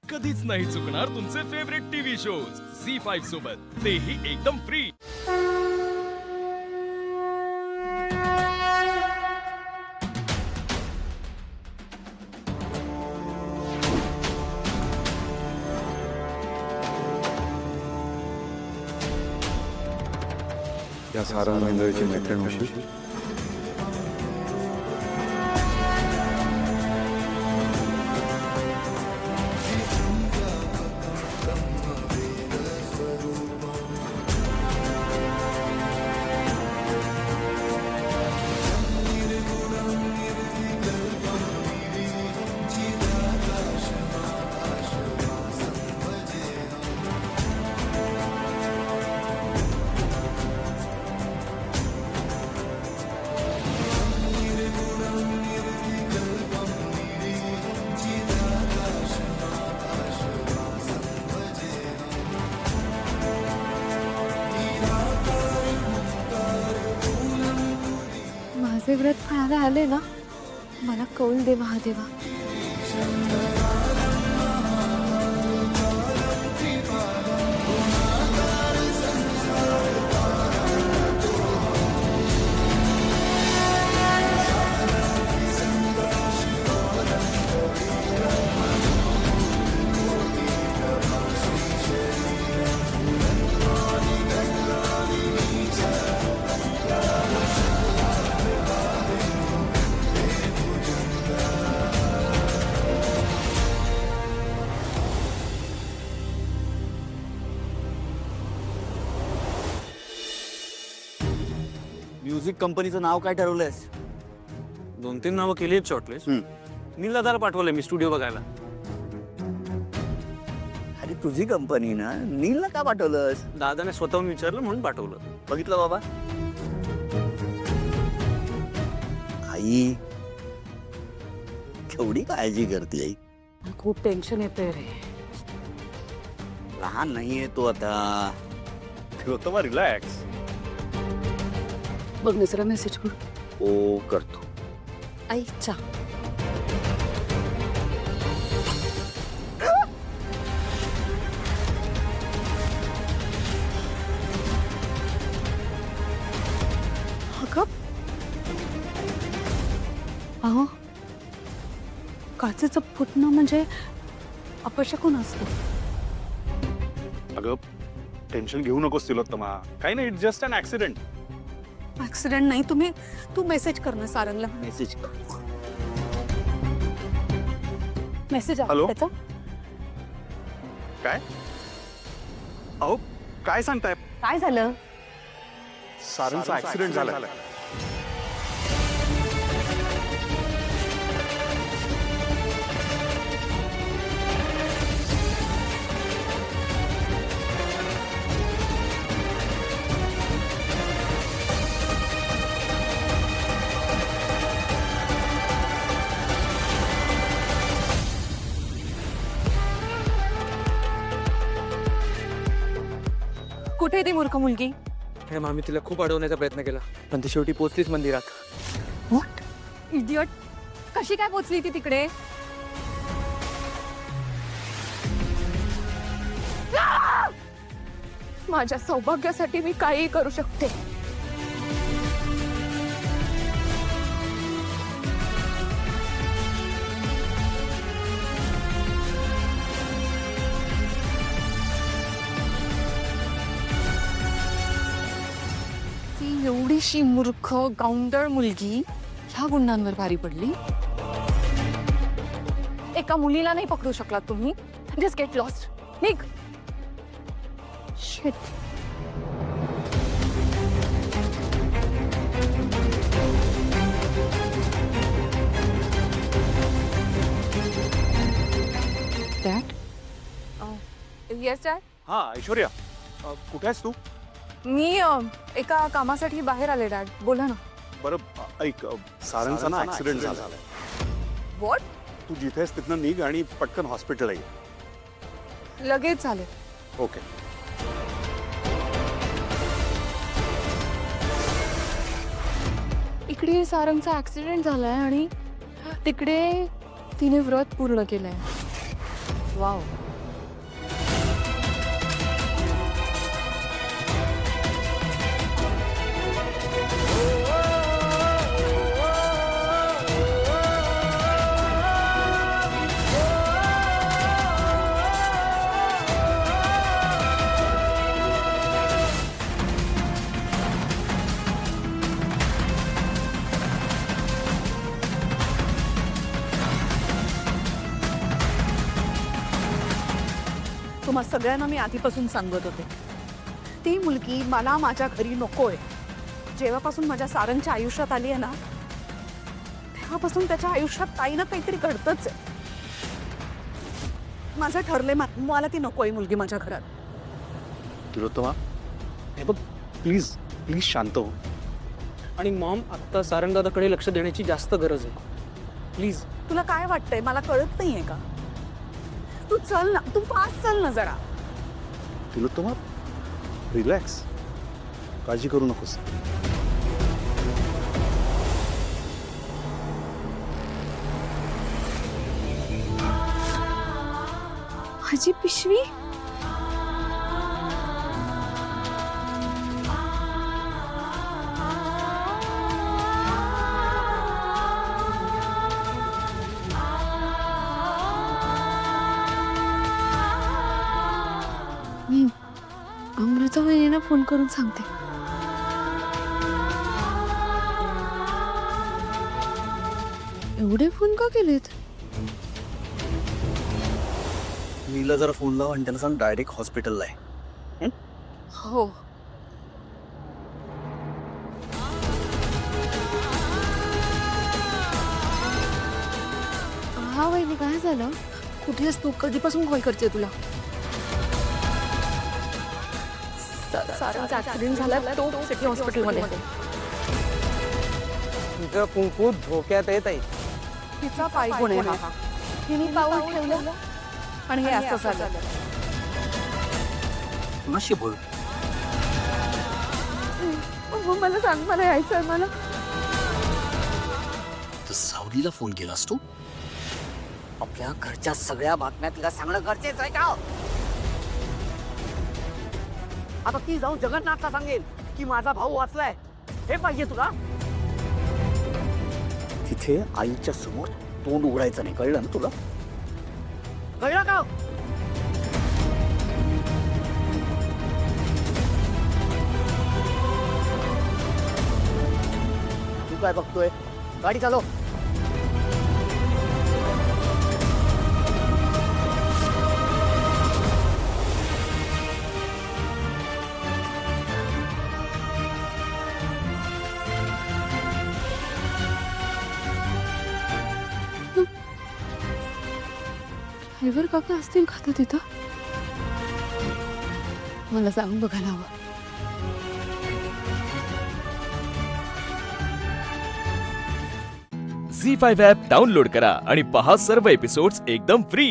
कधीच नाही चुकणार तुमचे फेवरेट टीव्ही शोज झी5 सोबत, तेही एकदम फ्री। या सारा मंडळीची मैत्रीण होशी माझे व्रत फळाला आले ना, मला कौल दे महादेवा। म्युझिक कंपनीचं नाव काय ठरवलंयस? 2-3 नावं केली आहेत शॉर्टलिस्ट। नील दादाला पाठवलंय मी स्टुडिओ बघायला। अरे तुझी कंपनी ना, नीलला का पाठवलंस? दादाने स्वतःहून विचारलं म्हणून पाठवलं। बघितलं बाबा, आई केवढी काळजी करते आई। खूप टेन्शन येते रे। लहान नाहीये तो आता, गौतमा रिलॅक्स। बघ निसरा मेसेज कर। ओ करतो। आईच्या अहो, काचेचं फुटणं म्हणजे अपशकुन असतं। अगं टेन्शन घेऊ नकोस तिलोत्तमा, काही नाही, it's just an accident. Accident नाही, तू मेसेज कर ना सारंगला। मेसेज कर। Message hello? त्याचा काय? अहो काय सांगताय? काय झालं? सारंगचा ऍक्सिडेंट झाला। कुठे ती मूर्ख मुलगी? हे आम्ही तिला खूप अडवण्याचा प्रयत्न केला, पण ती शेवटी पोहोचलीच मंदिरात। व्हॉट? इडियट, कशी काय पोचली ती तिकडे? माझ्या सौभाग्यासाठी मी काहीही करू शकते। ती एवढीशी मूर्ख गावंढळ मुलगी ह्या गुंडांवर भारी पडली। एका मुलीला नाही पकडू शकलात तुम्ही? जस्ट गेट लॉस्ट, निघ। शिट। डॅड? Yes dad. हा ऐश्वर्या, कुठे आहेस तू? मी एका कामासाठी बाहेर आले डॅड, बोला ना। बरं ऐक, सारंगचा ना ऍक्सिडेंट झाला। व्हॉट? तू जिथे आहेस तिथनं निघ आणि पटकन हॉस्पिटलला ये। लगेच झाले। ओके। इकडे सारंगचा ऍक्सिडेंट झालाय आणि तिकडे तिने व्रत पूर्ण केलंय। वाव. तुम्हा सगळ्यांना मी आधीपासून सांगत होते, ती मुलगी मला माझ्या घरी नकोय. जेव्हापासून माझ्या सारंगच्या आयुष्यात आली आहे ना, तेव्हापासून त्याच्या आयुष्यात काही ना काहीतरी घडतच आहे. माझं ठरलंय, मला ती नकोय मुलगी माझ्या घरात. तिलोत्तमा, हे बघ, प्लीज प्लीज शांत हो. आणि मॉम आत्ता सारंगदादाकडे लक्ष देण्याची जास्त गरज आहे. प्लीज. तुला काय वाटतंय, मला कळत नाहीये का? तू चल ना, तू फास्ट चल ना जरा. तिलोत्तमा, रिलॅक्स, काळजी करू नकोस. माझी पिशवी. मी अमृता वहिनीला फोन करून सांगते. एवढे फोन का केलेत? नीला जरा फोन लाव आणि त्याला सांग डायरेक्ट हॉस्पिटलला आहे. हो. हा वहिनी, काय झालं? कुठे आहेस तू? कधीपासून कॉल करते तुला? सारंगचा ऍक्सिडेंट झाला तो सिटी हॉस्पिटलमध्ये. तुझं कुंकू धोक्यात येत आहे. तिचा पाय गुन्हे हा. तिने पाऊल ठेवलं आणि हे असं झालं. कुणाशी बोल? मला सांग, मला यायचंय. मला तर सावलीला फोन केलास तू? आपल्या घरच्या सगळ्या बातम्या तिला सांगणं गरजेचं आहे का? आता ती जाऊन जगन्नाथला सांगेल की माझा भाऊ वाचलाय, हे पाहिजे तुला? तिथे आईच्या समोर तोंड उघडायचं नाही, कळलं ना तुला? कळलं का? तू काय बघतोय? गाडी चालव. ड्रायव्हर काका असतील का आता तिथं? मला जाऊन बघायला हवं. झी 5 ॲप डाउनलोड करा आणि पहा सर्व एपिसोड्स एकदम फ्री.